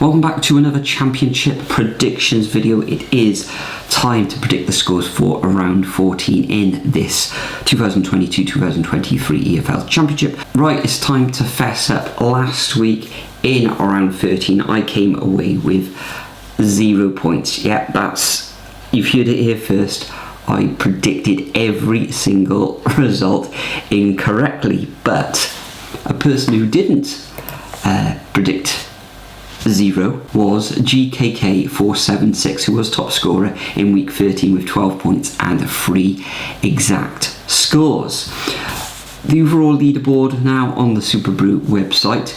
Welcome back to another Championship predictions video. It is time to predict the scores for round 14 in this 2022-2023 EFL Championship. Right, it's time to fess up. Last week in round 13, I came away with 0 points. Yeah, you've heard it here first. I predicted every single result incorrectly, but a person who didn't predict 0 was GKK476, who was top scorer in week 13 with 12 points and 3 exact scores. The overall leaderboard now on the Super Brew website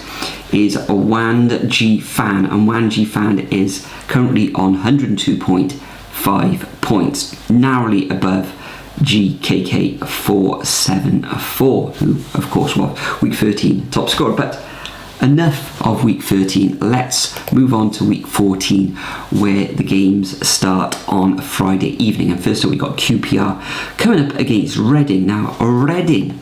is Wand G Fan, and Wand G Fan is currently on 102.5 points, narrowly above GKK474, who of course was week 13 top scorer. But enough of week 13, let's move on to week 14, where the games start on Friday evening. And first up, we got QPR coming up against Reading. Now, Reading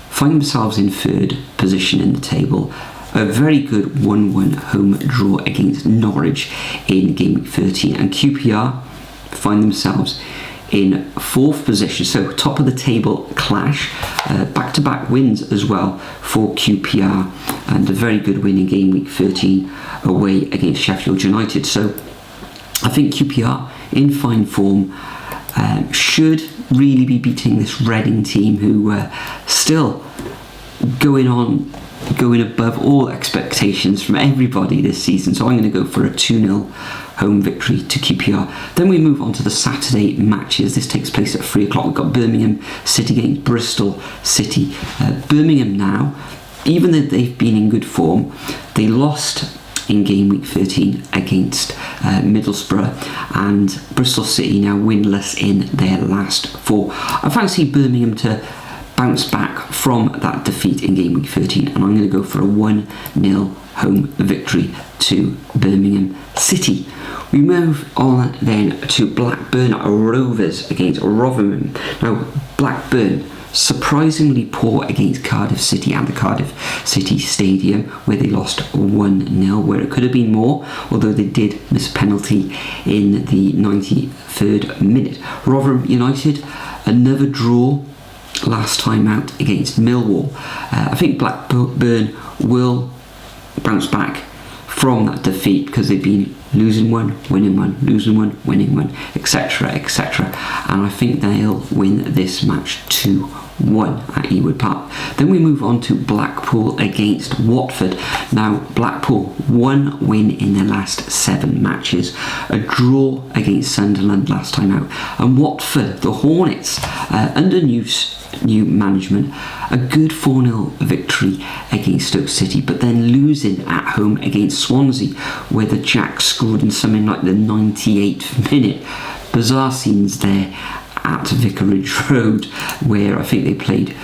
find themselves in third position in the table. A very good 1-1 home draw against Norwich in game week 13, and QPR find themselves in fourth position, so top of the table clash. Back-to-back wins as well for QPR, and a very good win in game week 13 away against Sheffield United. So I think QPR in fine form should really be beating this Reading team, who still going above all expectations from everybody this season. So I'm going to go for a 2-0 home victory to QPR. Then we move on to the Saturday matches. This takes place at 3 o'clock. We've got Birmingham City against Bristol City. Birmingham now, even though they've been in good form, they lost in game week 13 against Middlesbrough, and Bristol City now winless in their last 4. I fancy Birmingham to bounce back from that defeat in game week 13, and I'm going to go for a 1-0 home victory to Birmingham City. We move on then to Blackburn Rovers against Rotherham. Now, Blackburn surprisingly poor against Cardiff City at the Cardiff City Stadium, where they lost 1-0, where it could have been more, although they did miss a penalty in the 93rd minute. Rotherham United, another draw last time out against Millwall. I think Blackburn will bounce back from that defeat, because they've been losing one, winning one, losing one, winning one, etc, etc, and I think they'll win this match 2-1 at Ewood Park. Then we move on to Blackpool against Watford. Now, Blackpool, 1 win in their last 7 matches, a draw against Sunderland last time out, and Watford, the Hornets, under new management, a good 4-0 victory against Stoke City, but then losing at home against Swansea, where the Jacks scored in something like the 98th minute. Bizarre scenes there at Vicarage Road, where I think they played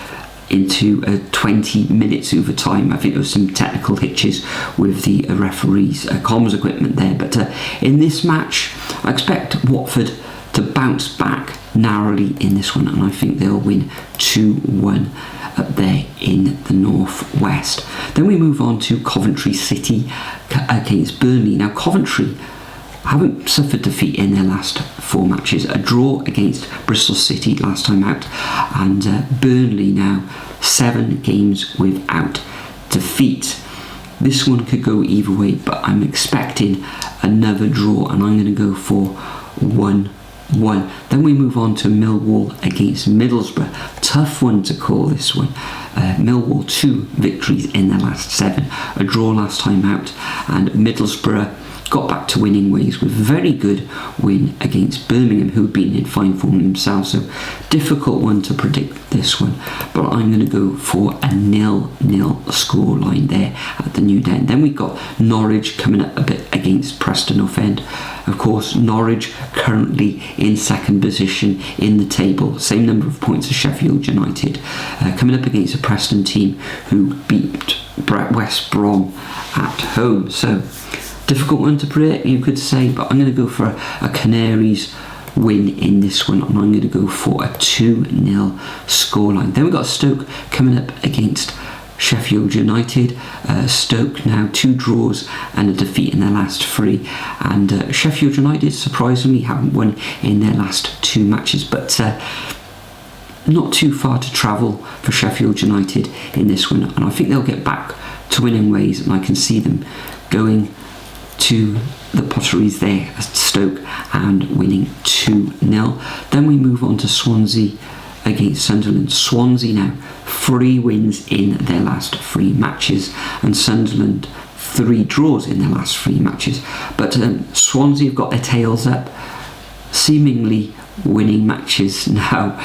into 20 minutes overtime. I think there was some technical hitches with the referee's comms equipment there, but in this match I expect Watford to bounce back narrowly in this one, and I think they'll win 2-1 up there in the northwest. Then we move on to Coventry City against Burnley. Now, Coventry haven't suffered defeat in their last 4 matches, a draw against Bristol City last time out, and Burnley now 7 games without defeat. This one could go either way, but I'm expecting another draw, and I'm going to go for 1-1. Then we move on to Millwall against Middlesbrough. Tough one to call, this one. Millwall 2 victories in their last 7, a draw last time out, and Middlesbrough got back to winning ways with a very good win against Birmingham, who have been in fine form themselves. So difficult one to predict this one, but I'm going to go for a 0-0 scoreline there at the New Den. Then we've got Norwich coming up a bit against Preston North End. Of course, Norwich currently in second position in the table, same number of points as Sheffield United, coming up against a Preston team who beat West Brom at home. So difficult one to predict, you could say, but I'm going to go for a Canaries win in this one, and I'm going to go for a 2-0 scoreline. Then we've got Stoke coming up against Sheffield United. Stoke now 2 draws and a defeat in their last 3, and Sheffield United surprisingly haven't won in their last 2 matches, but not too far to travel for Sheffield United in this one, and I think they'll get back to winning ways, and I can see them going to the Potteries there at Stoke and winning 2-0. Then we move on to Swansea against Sunderland. Swansea now 3 wins in their last 3 matches, and Sunderland 3 draws in their last 3 matches. But Swansea have got their tails up, seemingly winning matches now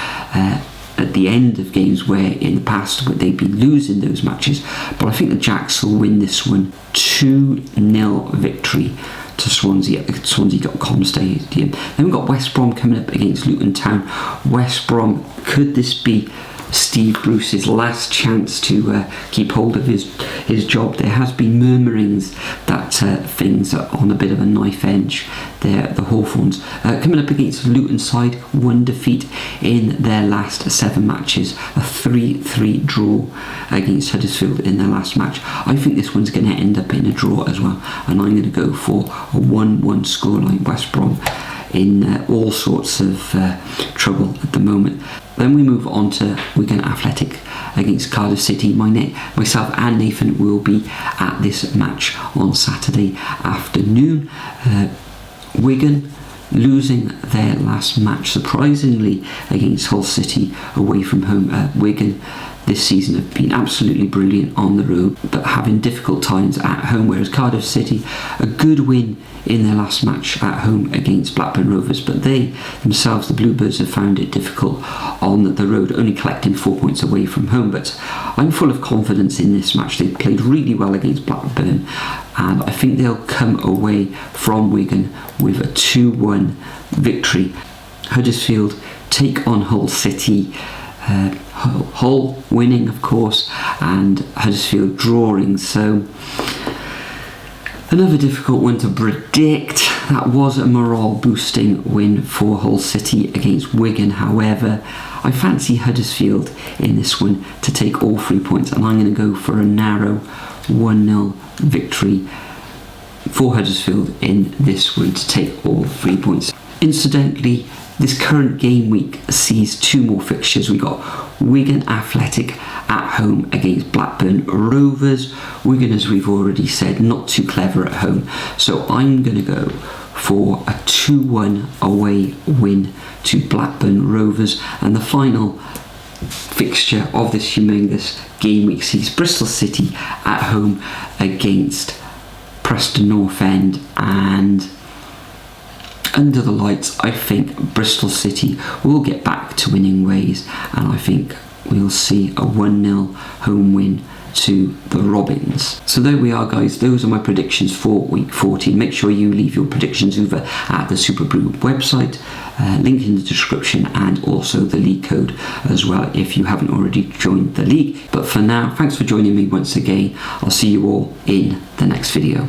at the end of games where in the past they've been losing those matches. But I think the Jacks will win this one. 2-0 victory to Swansea at the Swansea.com Stadium. Then we've got West Brom coming up against Luton Town. West Brom, could this be Steve Bruce's last chance to keep hold of his job? There has been murmurings that things are on a bit of a knife edge there. The Hawthorns coming up against Luton side, 1 defeat in their last 7 matches, a 3-3 draw against Huddersfield in their last match. I think this one's going to end up in a draw as well, and I'm going to go for a 1-1 scoreline. West Brom in all sorts of trouble at the moment. Then we move on to Wigan Athletic against Cardiff City. Myself and Nathan will be at this match on Saturday afternoon. Wigan losing their last match surprisingly against Hull City away from home. Wigan this season have been absolutely brilliant on the road, but having difficult times at home, whereas Cardiff City, a good win in their last match at home against Blackburn Rovers, but they themselves, the Bluebirds, have found it difficult on the road, only collecting 4 points away from home. But I'm full of confidence in this match. They played really well against Blackburn, and I think they'll come away from Wigan with a 2-1 victory. Huddersfield take on Hull City. Hull winning, of course, and Huddersfield drawing. So another difficult one to predict. That was a morale boosting win for Hull City against Wigan. However, I fancy Huddersfield in this one to take all 3 points, and I'm going to go for a narrow 1-0 victory for Huddersfield in this one to take all 3 points. Incidentally, this current game week sees 2 more fixtures. We got Wigan Athletic at home against Blackburn Rovers. Wigan, as we've already said, not too clever at home, so I'm going to go for a 2-1 away win to Blackburn Rovers. And the final fixture of this humongous game week sees Bristol City at home against Preston North End, and under the lights, I think Bristol City will get back to winning ways, and I think we'll see a 1-0 home win to the Robins. So there we are, guys. Those are my predictions for week 14. Make sure you leave your predictions over at the Super Blue website, link in the description, and also the league code as well if you haven't already joined the league. But for now, thanks for joining me once again. I'll see you all in the next video.